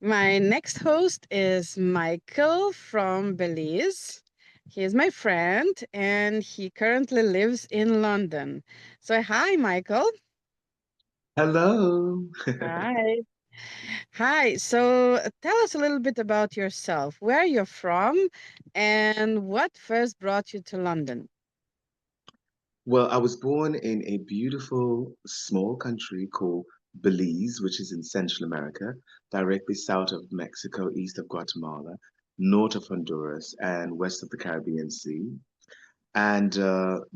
My next host is Michael from Belize. He is my friend and he currently lives in London. So, hi, Michael. Hello. Hi. Hi. So, tell us a little bit about yourself, where you're from, and what first brought you to London. Well, I was born in a beautiful small country called Belize, which is in Central America, directly south of Mexico, east of Guatemala, north of Honduras, and west of the Caribbean Sea. And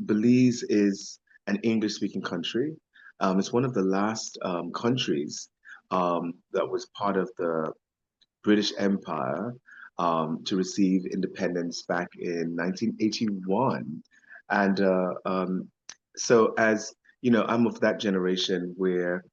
Belize is an English-speaking country. It's one of the last countries that was part of the British Empire to receive independence back in 1981. And so, as you know, I'm of that generation where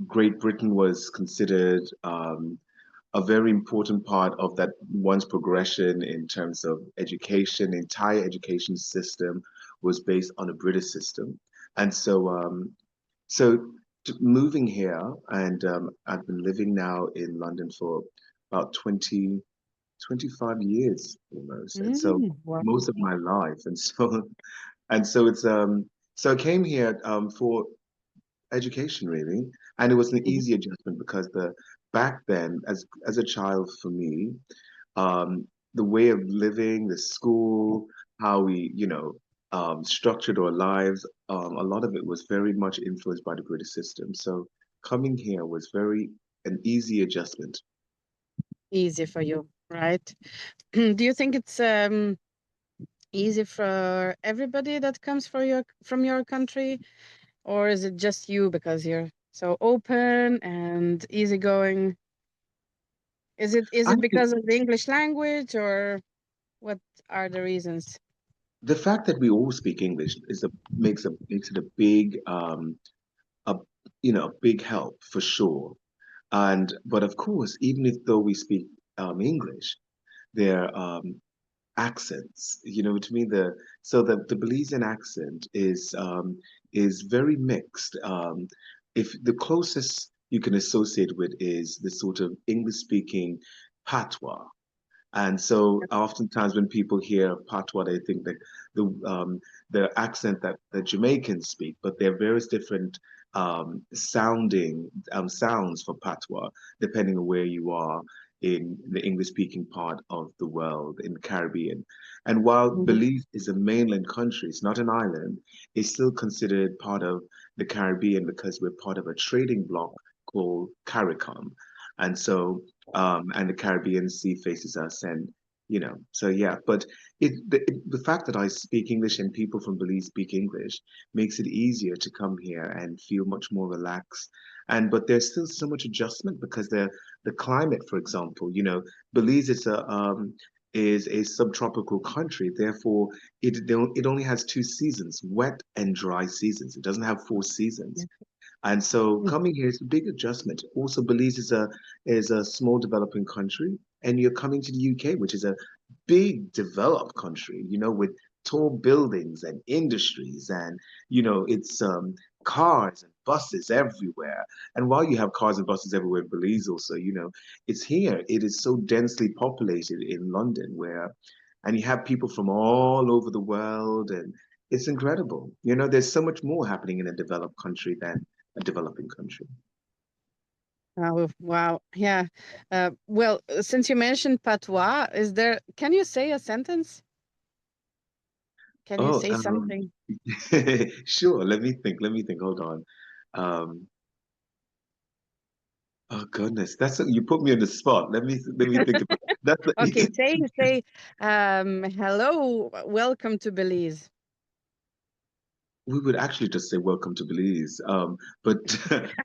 Great Britain was considered a very important part of that one's progression in terms of education. The entire education system was based on a British system. And so moving here, and I've been living now in London for about 25 years almost, and so Wow. most of my life, and so and so it's so I came here for education really, and it was an Mhm. easy adjustment because the back then, as a child for me, the way of living, the school, how we, structured our lives, a lot of it was very much influenced by the British system. So coming here was very an easy adjustment. Easy for you, right? Do you think it's easy for everybody that comes from your country? Or is it just you because you're so open and easygoing? Is I it think because of the English language or what are the reasons? the fact that we all speak English makes it a big a a big help for sure. And but of course, even if though we speak English, their accents, to me the Belizean accent is very mixed. If the closest you can associate with is the sort of English speaking patois, and so oftentimes when people hear patois, they think that the accent that the Jamaicans speak, but there are various different sounds for patois depending on where you are in the English-speaking part of the world in the Caribbean. And while Mhm. Belize is a mainland country, it's not an island, it's still considered part of the Caribbean because we're part of a trading bloc called CARICOM. And so and the Caribbean Sea faces us, and so yeah. But the fact that I speak English and people from Belize speak English makes it easier to come here and feel much more relaxed. And but there's still so much adjustment because the climate, for example, Belize is a subtropical country. Therefore, it only has two seasons, wet and dry seasons. It doesn't have four seasons. And so Mhm. coming here is a big adjustment. Also, Belize is a small developing country, and you're coming to the UK, which is a big developed country, with tall buildings and industries, and it's cars and buses everywhere. And while you have cars and buses everywhere in Belize, also, it's here. It is so densely populated in London, and you have people from all over the world, and it's incredible. There's so much more happening in a developed country than a developing country. Oh, wow. Yeah. Well, since you mentioned patois, can you say a sentence? Can you Oh, say something? sure. Let me think. Let me think. Hold on. Um, oh goodness, you put me on the spot. Let me think about it. Okay, say, hello, welcome to Belize. We would actually just say welcome to Belize. But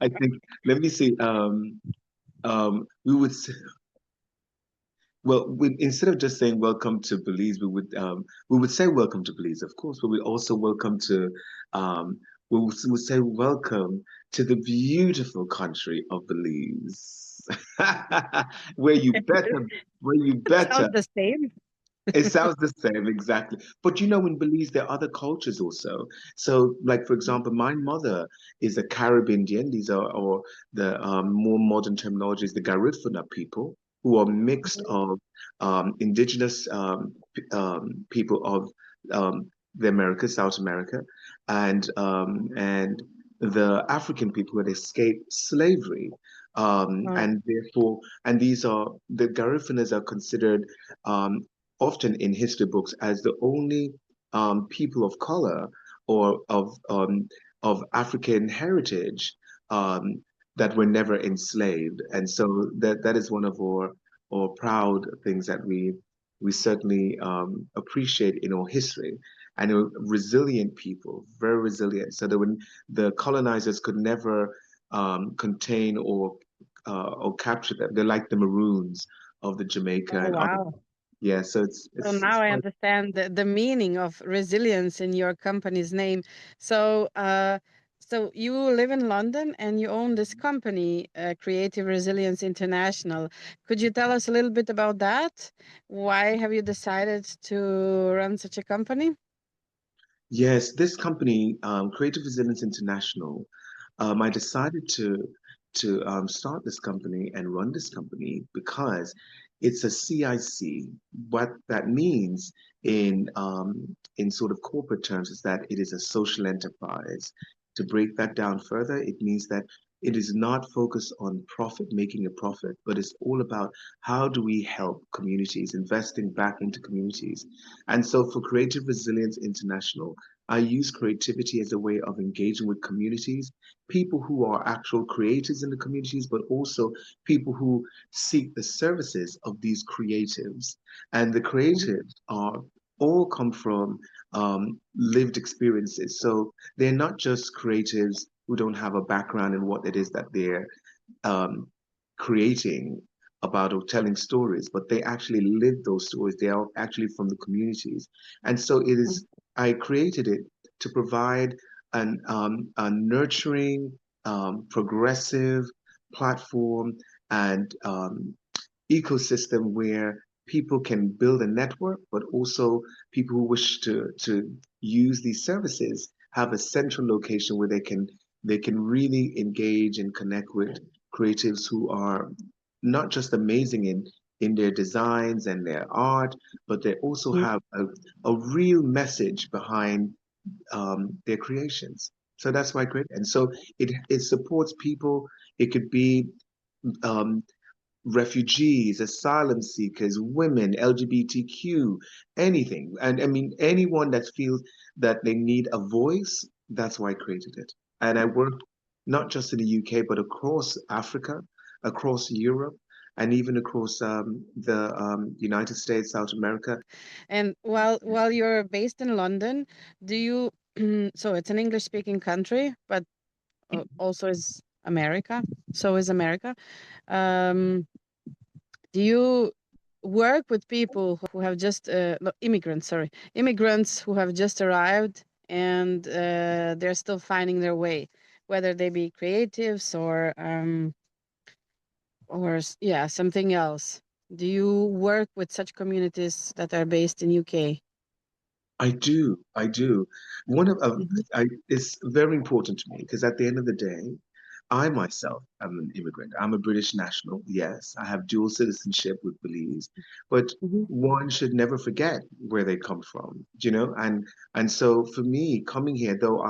I think let me see. We would say, well, instead of just saying welcome to Belize, we would say welcome to Belize, of course, but we also we would say welcome to the beautiful country of Belize, where you better, where you better Sounds the same. It sounds the same, exactly. But you know, in Belize, there are other cultures also. So, like for example, my mother is a Carib Indian. These are, or the more modern terminology is the Garifuna people, who are mixed Mhm. of indigenous people of the Americas, South America, and the African people who had escaped slavery. Oh, And therefore, and these are the Garifunas are considered um, often in history books as the only people of color or of African heritage um, that were never enslaved, and so that is one of our proud things that we certainly appreciate in our history. And they were resilient people, very resilient. So that when the colonizers could never contain or capture them, they're like the Maroons of the Jamaica oh and other wow. yeah, so So it's now I quite understand the meaning of resilience in your company's name. So, so you live in London and you own this company, Creative Resilience International. Could you tell us a little bit about that? Why have you decided to run such a company? yes. This company, Creative Resilience International, I decided to start this company and run this company because it's a CIC. What that means in sort of corporate terms is that it is a social enterprise. To break that down further, it means that it is not focused on profit, making a profit, but it's all about how do we help communities, investing back into communities. And so for Creative Resilience International, I use creativity as a way of engaging with communities, people who are actual creators in the communities, but also people who seek the services of these creatives. And the Mhm. creatives are all come from lived experiences. So they're not just creatives who don't have a background in what it is that they're um, creating about or telling stories, but they actually live those stories. They are actually from the communities. And so it is, I created it to provide a nurturing, progressive platform and ecosystem where people can build a network, but also people who wish to use these services have a central location where they can really engage and connect with creatives who are not just amazing in their designs and their art, but they also Mhm. have a real message behind their creations. So that's why I create. And so it supports people. It could be um, refugees, asylum seekers, women, LGBTQ, anything. And I mean, anyone that feels that they need a voice, that's why I created it. And I worked not just in the UK, but across Africa, across Europe, and even across the United States, South America. And while you're based in London, do you so it's an English speaking country, but also is America. So is America. Um, do you work with people who have just no, immigrants, sorry, immigrants who have just arrived and they're still finding their way, whether they be creatives or yeah, something else? Do you work with such communities that are based in UK? I do, I do. One of Mhm, it's very important to me because at the end of the day, I myself am an immigrant. I'm a British national. Yes, I have dual citizenship with Belize, but mhm, one should never forget where they come from, you know? And so for me, coming here, though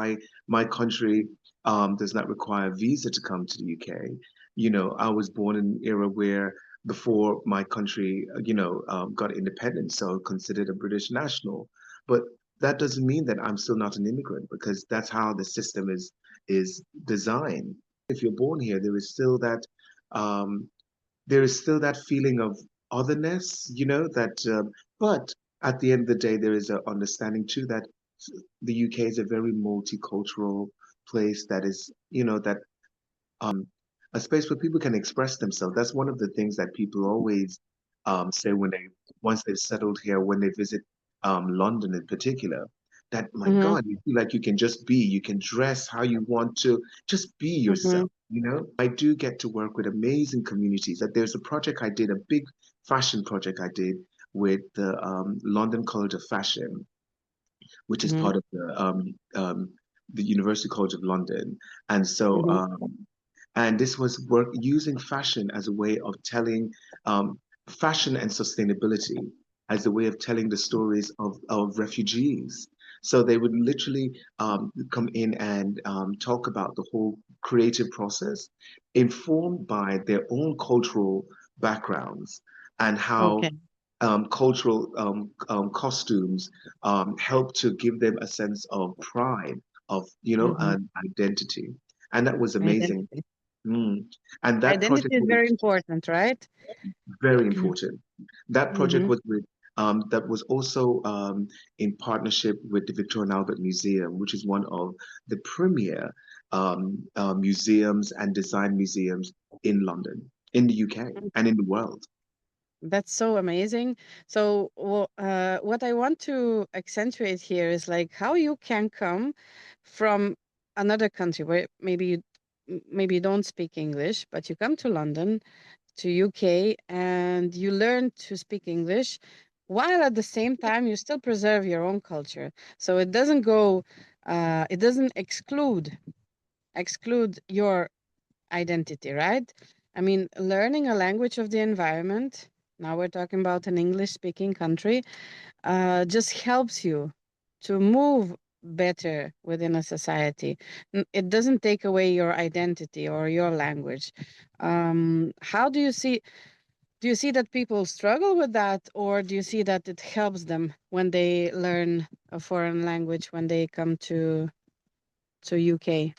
my country does not require a visa to come to the UK, I was born in an era where before my country, got independence, so considered a British national. But that doesn't mean that I'm still not an immigrant because that's how the system is designed. If you're born here, um, there is still that feeling of otherness, that. But at the end of the day, there is an understanding too that the UK is a very multicultural place that is, that a space where people can express themselves. That's one of the things that people always say when they once they've settled here, when they visit London in particular. That my mhm, God, you feel like you can just be, you can dress how you want to, just be mhm, yourself. I do get to work with amazing communities. That there's a project I did, a big fashion project I did with the London College of Fashion, which is Mm-hmm. part of the University College of London. And so, Mm-hmm. and this was work using fashion as a way of telling fashion and sustainability as a way of telling the stories of refugees. So they would literally come in and talk about the whole creative process, informed by their own cultural backgrounds and how Okay. cultural costumes help to give them a sense of pride, of, Mm-hmm. an identity. And that was amazing. Identity. Mm. And that project Identity is was very important, right? very important. That project Mm-hmm. was with that was also in partnership with the Victoria and Albert Museum, which is one of the premier museums and design museums in London, in the UK, and in the world. That's so amazing. So, what I want to accentuate here is like how you can come from another country where maybe you don't speak English, but you come to London, to UK, and you learn to speak English, while at the same time you still preserve your own culture. So it doesn't exclude your identity, right? I mean, learning a language of the environment, now we're talking about an English speaking country, just helps you to move better within a society. It doesn't take away your identity or your language. How do you see that people struggle with that, or do you see that it helps them when they learn a foreign language when they come to UK?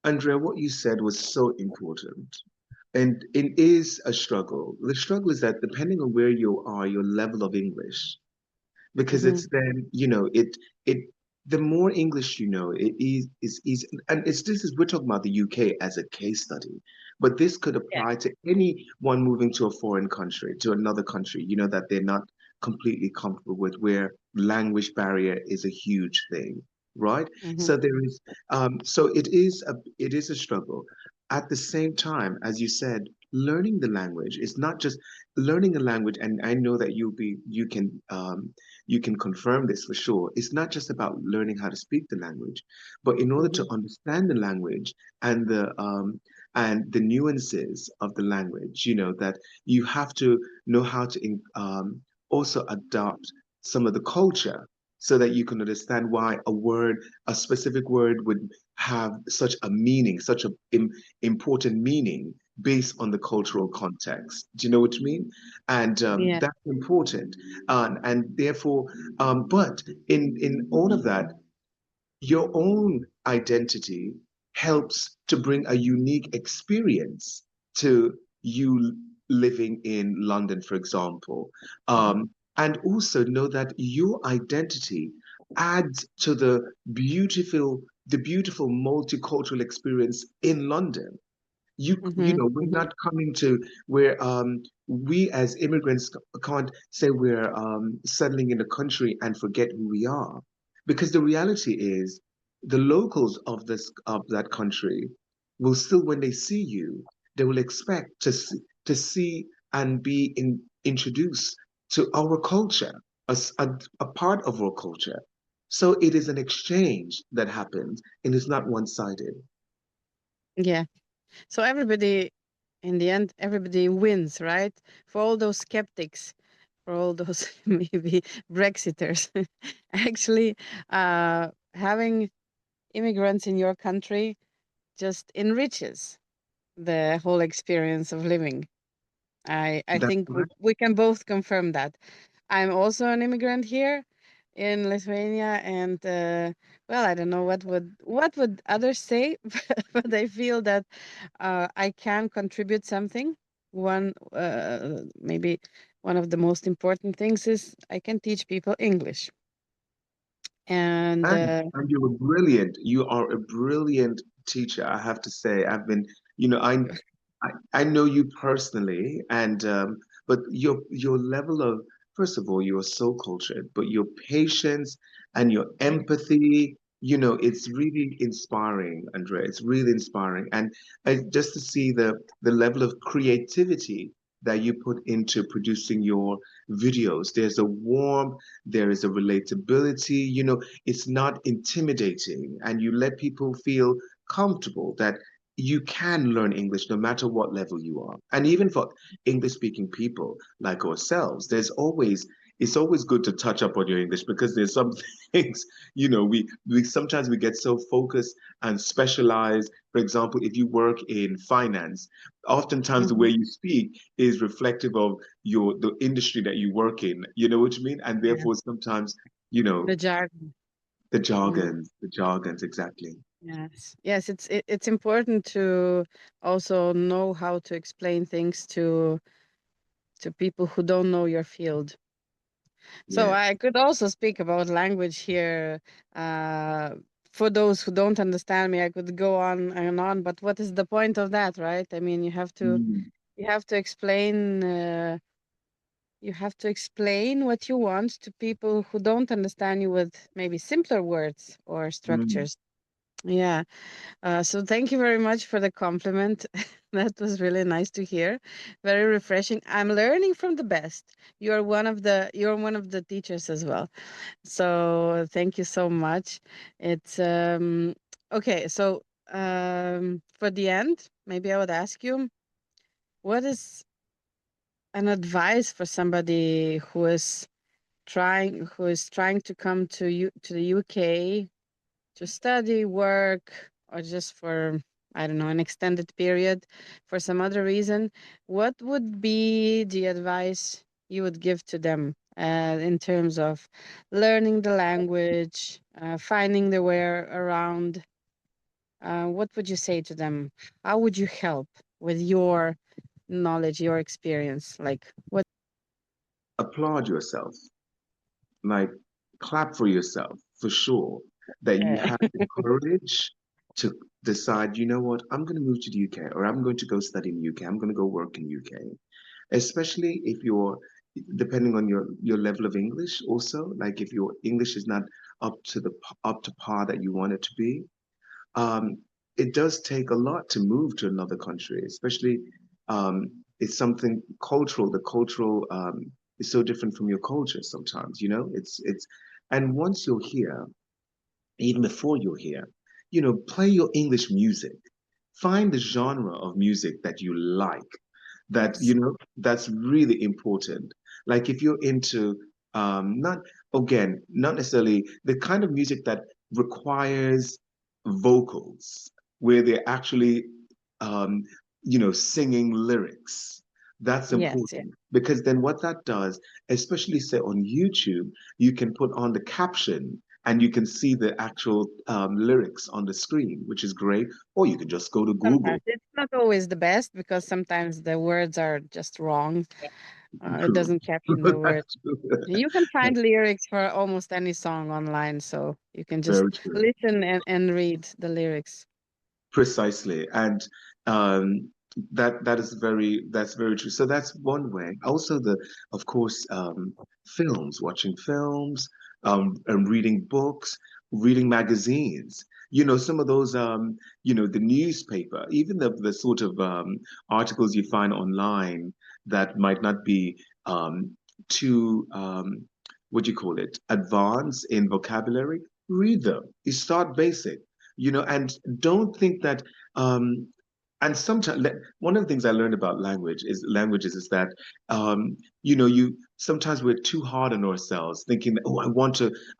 Andrea, what you said was so important. And it is a struggle. The struggle is that depending on where you are, your level of English, because Mm-hmm. it's then, it the more English you know, it is easy. And it's this is we're talking about the UK as a case study, but this could Yeah. apply to anyone moving to a foreign country, to another country, that they're not completely comfortable with, where language barrier is a huge thing, right? Mm-hmm. So there is so it is a struggle. At the same time, as you said, learning the language is not just learning a language, and I know that you can confirm this for sure. It's not just about learning how to speak the language, but in order to Mm-hmm. understand the language and the nuances of the language, that you have to know how to also adopt some of the culture so that you can understand why a specific word would have such a meaning, such an important meaning based on the cultural context. Do you know what I mean? And Yeah. that's important. And therefore, but in all of that, your own identity helps to bring a unique experience to you living in London, for example. Mm-hmm. And also know that your identity adds to the beautiful multicultural experience in London. Mm-hmm. We're Mm-hmm. not coming to where we as immigrants can't say we're settling in the country and forget who we are, because the reality is the locals of that country will still, when they see you, they will expect to see and be introduced to our culture, a part of our culture. So it is an exchange that happens, and it's not one-sided. Yeah. So everybody, in the end, everybody wins, right? For all those skeptics, for all those maybe Brexiters, actually, having immigrants in your country just enriches the whole experience of living. I That's think we, correct. we can both confirm that. I'm also an immigrant here in Lithuania, and well, I don't know what would others say, but I feel that I can contribute something. Maybe one of the most important things is I can teach people English, and And you were brilliant. You are a brilliant teacher, I have to say. I know you personally, and but your level of, first of all, you are so cultured, but your patience and your empathy, it's really inspiring, Andrea. It's really inspiring, and just to see the level of creativity that you put into producing your videos. There's a warmth, there is a relatability, it's not intimidating, and you let people feel comfortable that you can learn English no matter what level you are. And even for English speaking people like ourselves, it's always good to touch up on your English because there's some things, we sometimes we get so focused and specialized. For example, if you work in finance, oftentimes the way Mhm. you speak is reflective of the industry that you work in. You know what I mean? And Yeah. therefore sometimes, you know, The jargon. Mm. the jargons, exactly. Yes. Yes, it's important to also know how to explain things to people who don't know your field. So Yeah. I could also speak about language here. Uh, for those who don't understand me, I could go on and on, but what is the point of that, right? I mean, Mm, you have to explain what you want to people who don't understand you with maybe simpler words or mm. structures. Yeah. So thank you very much for the compliment. That was really nice to hear. Very refreshing. I'm learning from the best. You're one of the teachers as well. So thank you so much. It's okay. So for the end, maybe I would ask you, what is an advice for somebody who is trying to come to the UK to study, work, or just for, I don't know, an extended period for some other reason? What would be the advice you would give to them in terms of learning the language, finding their way around? What would you say to them? How would you help with your knowledge, your experience? Like, what? Applaud yourself, like clap for yourself for sure that you have the courage to decide, you know what, I'm going to move to the UK or I'm going to go study in the UK. I'm going to go work in the UK, especially if you're depending on your level of English also, like if your English is not up to par that you want it to be. um, it does take a lot to move to another country, especially it's something cultural. The cultural is so different from your culture sometimes, and once you're here, even before you're here, play your English music. Find the genre of music that you like, Yes. that's really important. Like if you're into not not necessarily the kind of music that requires vocals where they're actually um singing lyrics. That's Yes. Yeah. important because then what that does, especially say on YouTube, you can put on the caption and you can see the actual lyrics on the screen, which is great. Or you can just go to Google. Sometimes it's not always the best because sometimes the words are just wrong. It True. doesn't caption the word. That's true. You can find That's lyrics for almost any song online, so you can just very true. listen and read the lyrics. Precisely. And um, that's very true. So that's one way. Also, of course, films, watching films, and reading books, reading magazines. Some of those, the newspaper, even the sort of articles you find online that might not be too, what do you call it, advanced in vocabulary. Read them. You start basic, and don't think that um and sometimes one of the things I learned about languages is that you sometimes we're too hard on ourselves thinking that, oh, I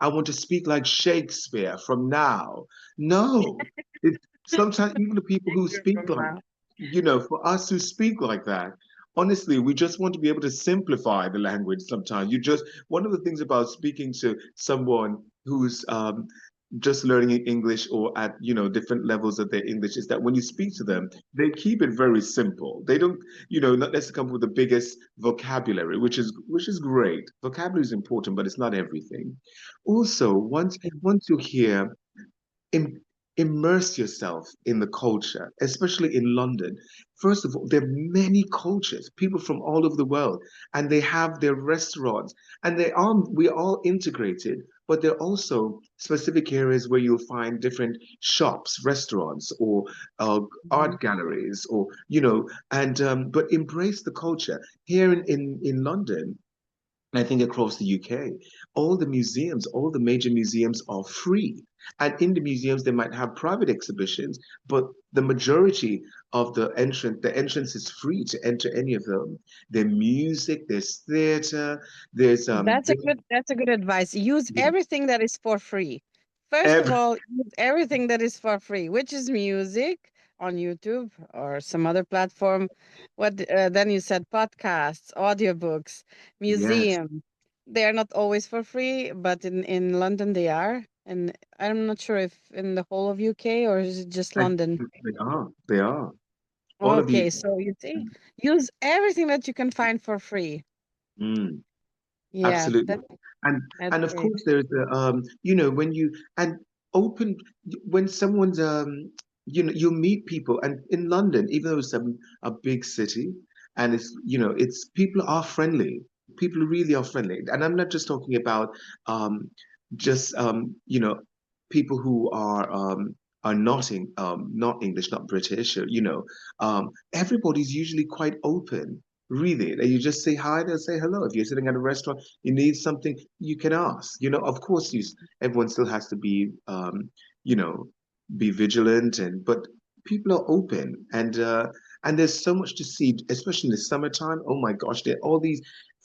want to speak like Shakespeare from now. No, it sometimes even the people who You're speak from like, now. for us who speak like that, honestly, we just want to be able to simplify the language sometimes. One of the things about speaking to someone who's just learning English or at different levels of their English is that when you speak to them, they keep it very simple. They don't, not necessarily come with the biggest vocabulary, which is great. Vocabulary is important, but it's not everything. Also, once you're here, immerse yourself in the culture, especially in London. First of all, there are many cultures, people from all over the world, and they have their restaurants, and we're all integrated, but there are also specific areas where you'll find different shops, restaurants, or Mhm. art galleries, or and but embrace the culture. Here in London, I think across the UK, all the museums, all the major museums are free. And in the museums, they might have private exhibitions, but the majority of the entrance is free to enter any of them. There's music, there's theater, there's That's a good advice. Use everything that is for free. First of every, all, use everything that is for free, which is music on YouTube or some other platform. Then you said podcasts, audiobooks, yes. museum. They are not always for free, but in London they are. And I'm not sure if in the whole of UK or is it just And London. they are. All of you. Okay, so you see, use everything that you can find for free. Mm. Yeah, Absolutely. And that's and of great. course there's the when you and open when someone's you meet people, and in London, even though it's a big city, and it's people are friendly. People really are friendly. And I'm not just talking about just people who are not English, not British, or everybody's usually quite open. Really, you just say hi, they'll say hello. If you're sitting at a restaurant, you need something, you can ask. Of course, everyone still has to you know, be vigilant, but people are open, and there's so much to see, especially in the summertime. Oh my gosh, there are all these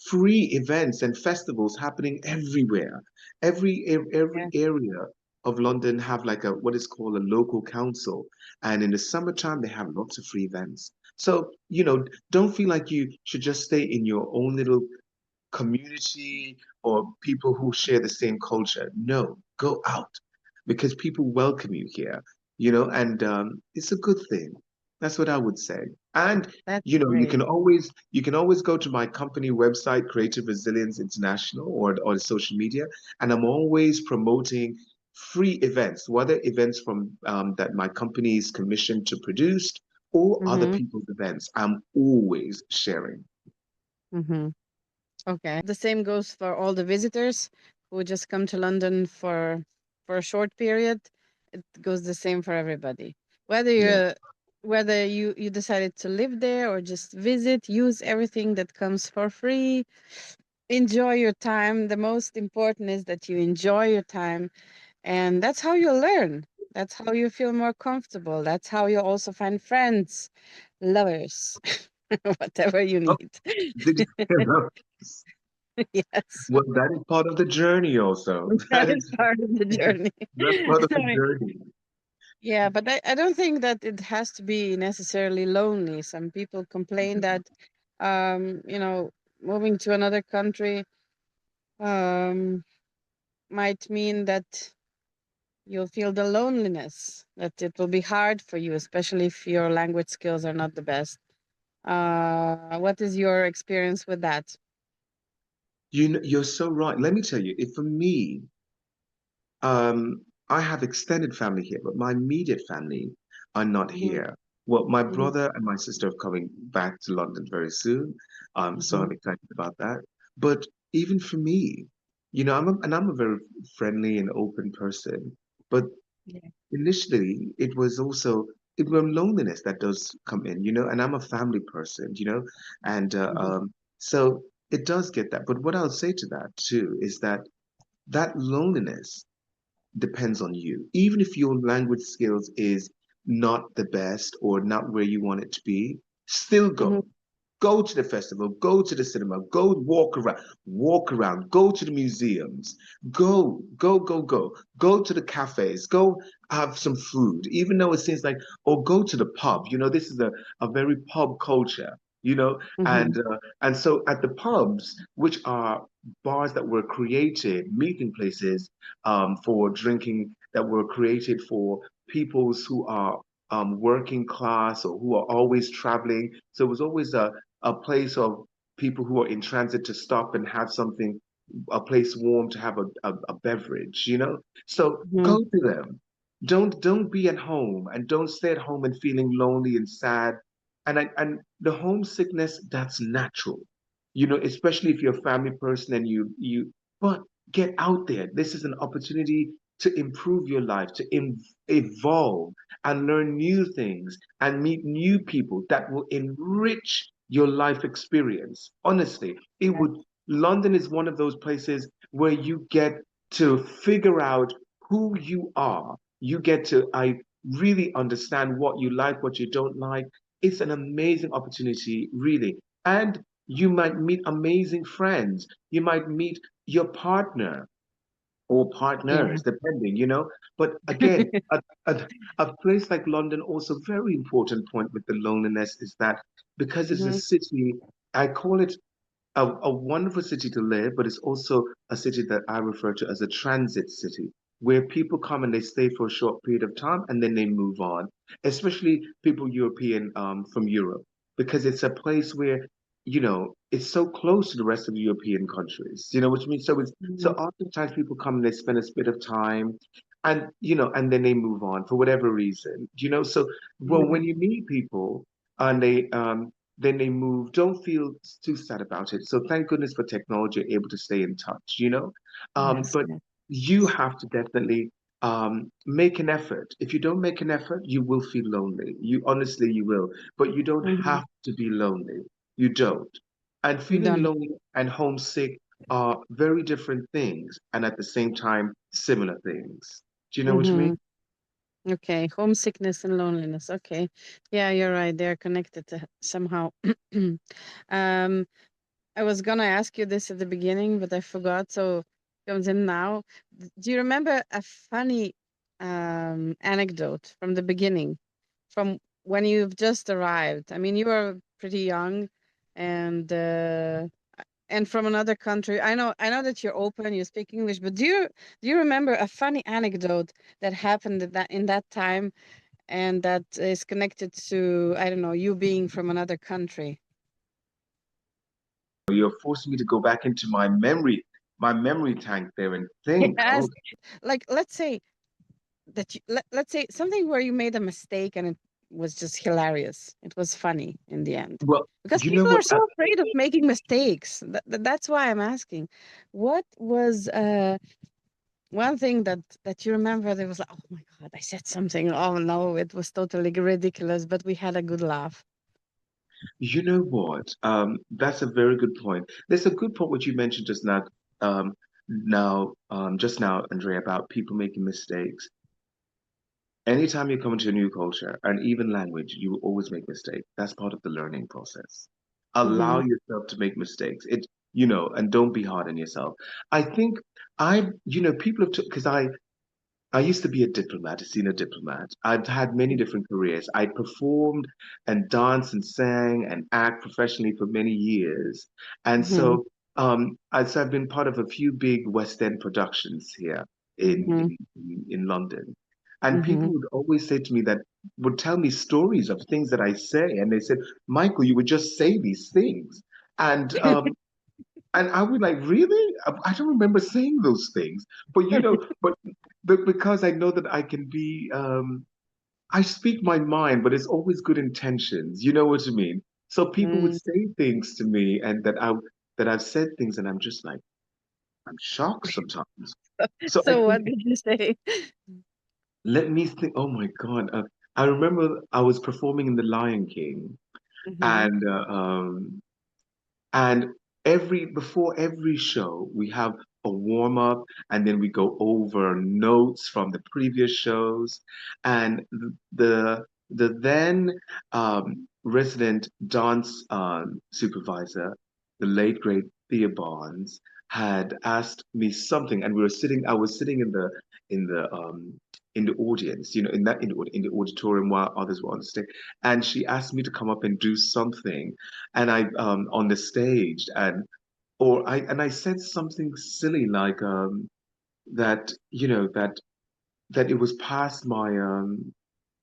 free events and festivals happening everywhere. Every Yeah, area of London have like a what is called a local council, and in the summertime they have lots of free events. So, don't feel like you should just stay in your own little community or people who share the same culture. No, go out because people welcome you here, and it's a good thing. That's what I would say. And that's you great. can always go to my company website, Creative Resilience International, or the social media, and I'm always promoting free events, whether events from that my company is commissioned to produce or other Mm-hmm. people's events. I'm always sharing. Mm-hmm. Okay. The same goes for all the visitors who just come to London for a short period. It goes the same for everybody. Whether Yeah. you're whether you decided to live there or just visit, use everything that comes for free. Enjoy your time. The most important is that you enjoy your time, and that's how you learn. That's how you feel more comfortable. That's how you also find friends, lovers, whatever you Oh, need. did you, Yes. well, that is part of the journey also. That is part of the journey. That's part of the Right. journey. Yeah, but I don't think that it has to be necessarily lonely. Some people complain that, moving to another country um, might mean that you'll feel the loneliness, that it will be hard for you, especially if your language skills are not the best. What is your experience with that? You're so right. Let me tell you, if for me, I have extended family here, but my immediate family are not Hmm. here. Well, my Hmm. brother and my sister are coming back to London very soon, so Hmm. I'm excited about that. But even for me, I'm a very friendly and open person, but Yeah. initially it was loneliness that does come in, and I'm a family person, and Hmm. so it does get that. But what I'll say to that too is that loneliness depends on you. Even if your language skills is not the best or not where you want it to be, still Hmm. go. Go to the festival, go to the cinema, go walk around, go to the museums, go to the cafes, go have some food, even though it seems like, or go to the pub. This is a very pub culture, Hmm. and so at the pubs, which are bars that were created, meeting places for drinking, that were created for peoples who are working class or who are always traveling. So it was always a place of people who are in transit to stop and have something, a place warm to have a beverage. So Hmm. go to them. don't be at home and don't stay at home and feeling lonely and sad. And the homesickness, that's natural, especially if you're a family person and but get out there. This is an opportunity to improve your life, to evolve and learn new things and meet new people that will enrich your life experience. Honestly, it Yeah. would London is one of those places where you get to figure out who you are. You get to I really understand what you like, what you don't like. It's an amazing opportunity, really. And you might meet amazing friends. You might meet your partner or Yeah. partners, depending. But again, a place like London, also very important point with the loneliness is that because it's a Hmm. city, I call it a wonderful city to live, but it's also a city that I refer to as a transit city, where people come and they stay for a short period of time and then they move on, especially people European from Europe, because it's a place where, it's so close to the rest of the European countries, which means so Hmm. oftentimes people come and they spend a bit of time and and then they move on for whatever reason, so well Hmm. when you meet people and they then they move. Don't feel too sad about it. So thank goodness for technology, you're able to stay in touch. Yes. But Yes. you have to definitely make an effort. If you don't make an effort, you will feel lonely. You honestly, you will. But you don't Hmm. have to be lonely. You don't. And You feeling don't. lonely and homesick are very different things, and at the same time, similar things. Do you know what I Hmm. mean? Okay. Homesickness and loneliness. Okay. Yeah, you're right. They're connected somehow. um, I was gonna ask you this at the beginning, but I forgot, so it comes in now. Do you remember a funny anecdote from the beginning, from when you've just arrived? I mean, you were pretty young, and from another country. I know that you're open, you speak English, but do you remember a funny anecdote that happened in that time, and that is connected to, I don't know, you being from another country? You're forcing me to go back into my memory tank there and think. Yes. Oh, Like, let's say something where you made a mistake and it was just hilarious. It was funny in the end. well, Because you know people what? are so afraid of making mistakes. That's why I'm asking. What was one thing that you remember that was like, oh my God, I said something. Oh no, it was totally ridiculous, but we had a good laugh. You know what? That's a very good point. There's a good point which you mentioned just now, Andrea, about people making mistakes. Anytime you come into a new culture and even language, you will always make mistakes. That's part of the learning process. Allow Mm-hmm. yourself to make mistakes. And don't be hard on yourself. I think people have because I used to be a diplomat, a senior diplomat. I've had many different careers. I performed and danced and sang and act professionally for many years. And Mm-hmm. so I've been part of a few big West End productions here in Mm-hmm. in, in London. And Mm-hmm. people would always say to me that would tell me stories of things that I say, and they said, "Michael, you would just say these things." And and I was like, really? I don't remember saying those things. But but because I know that I can be, I speak my mind, but it's always good intentions. You know what I mean? So people would Mm. say things to me, and that I've said things, and I'm just like, I'm shocked sometimes. So I So think what did you say? let me think. Oh my God! I remember I was performing in The Lion King, Mm-hmm. and And before every show, we have a warm up, and then we go over notes from the previous shows. And the then resident dance supervisor, the late great Thea Barnes, had asked me something, and I was sitting in the um in the audience, in the auditorium while others were on stage, and she asked me to come up and do something and I on the stage and I said something silly like that that it was past my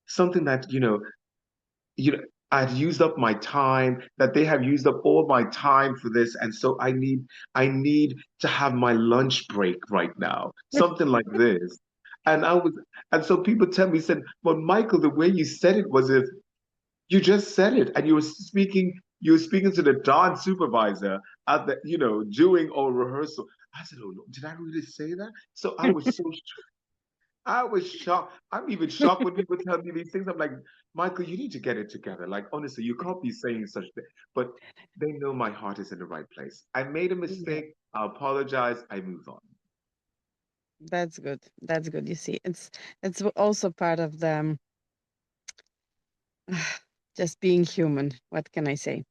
something that you know I'd used up my time, that they have used up all my time for this, and so I need to have my lunch break right now, something like this. And I was, and so people tell me, said, "Well, Michael, the way you said it was if you just said it, and you were speaking to the dance supervisor at the, doing our rehearsal." I said, "Oh, no, did I really say that?" So I was shocked. I'm even shocked when people tell me these things. I'm like, Michael, you need to get it together. Like, honestly, you can't be saying such things. But they know my heart is in the right place. I made a Yeah, mistake. I apologize. I move on. that's good. That's good. You see, it's also part of the just being human. What can I say?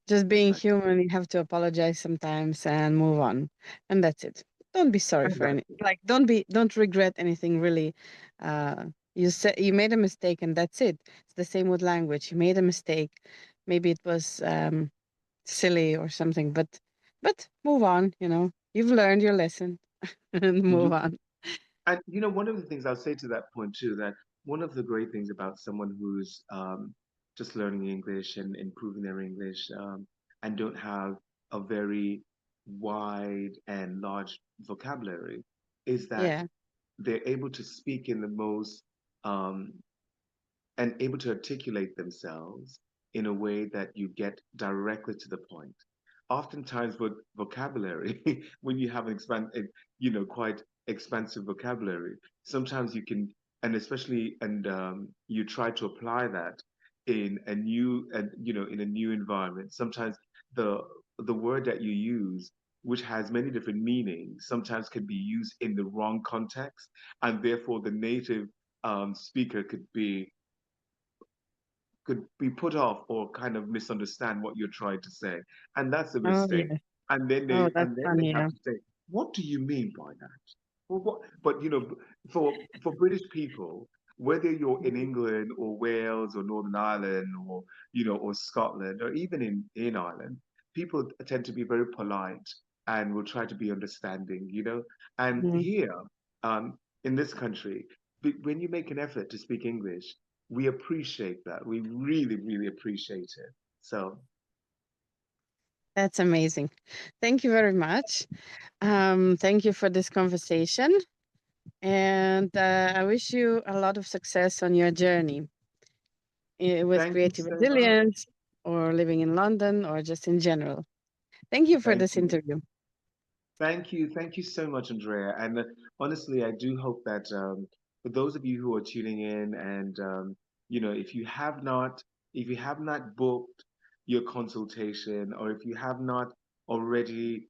Just being Exactly. human, you have to apologize sometimes and move on. And that's it. Don't be sorry And for that's any like don't regret anything really. Uh you said you made a mistake and that's it. It's the same with language. You made a mistake. Maybe it was silly or something, but move on, you know. You've learned your lesson and move it. on. And one of the things I'll say to that point too, that one of the great things about someone who's just learning English and improving their English and don't have a very wide and large vocabulary is that Yeah. they're able to speak in the most um, and able to articulate themselves in a way that you get directly to the point. Oftentimes, with vocabulary, when you have quite expansive vocabulary, sometimes you can, and especially, and you try to apply that in a new environment. Sometimes the the word that you use, which has many different meanings, sometimes can be used in the wrong context, and therefore the native speaker could be put off or kind of misunderstand what you're trying to say, and that's a Oh mistake. yeah. And then Oh, they that's and then they funny. have Yeah. to say, "What do you mean by that?" Well, what? But for British people, whether you're in England or Wales or Northern Ireland or or Scotland or even in Ireland, people tend to be very polite and will try to be understanding. And Mhm. here, in this country, when you make an effort to speak English, we appreciate that. We really, really appreciate it. So That's amazing. Thank you very much. Thank you for this conversation. And I wish you a lot of success on your journey with thank you creative so much. resilience or living in London or just in general. Thank you for Thank this you. interview. Thank you. Thank you so much, Andrea. And honestly, I do hope that for those of you who are tuning in and if you have not booked your consultation or if you have not already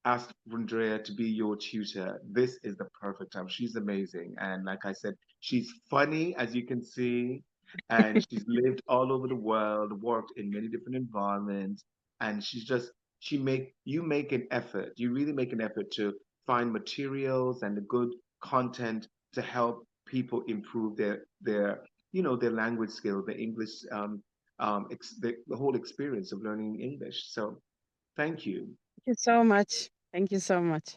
asked Andrea to be your tutor, this is the perfect time. She's amazing. And like I said, she's funny, as you can see, and she's lived all over the world, worked in many different environments, and you make an effort. You really make an effort to find materials and the good content to help people improve their language skills, their English, the whole experience of learning English. So thank you. Thank you so much. Thank you so much.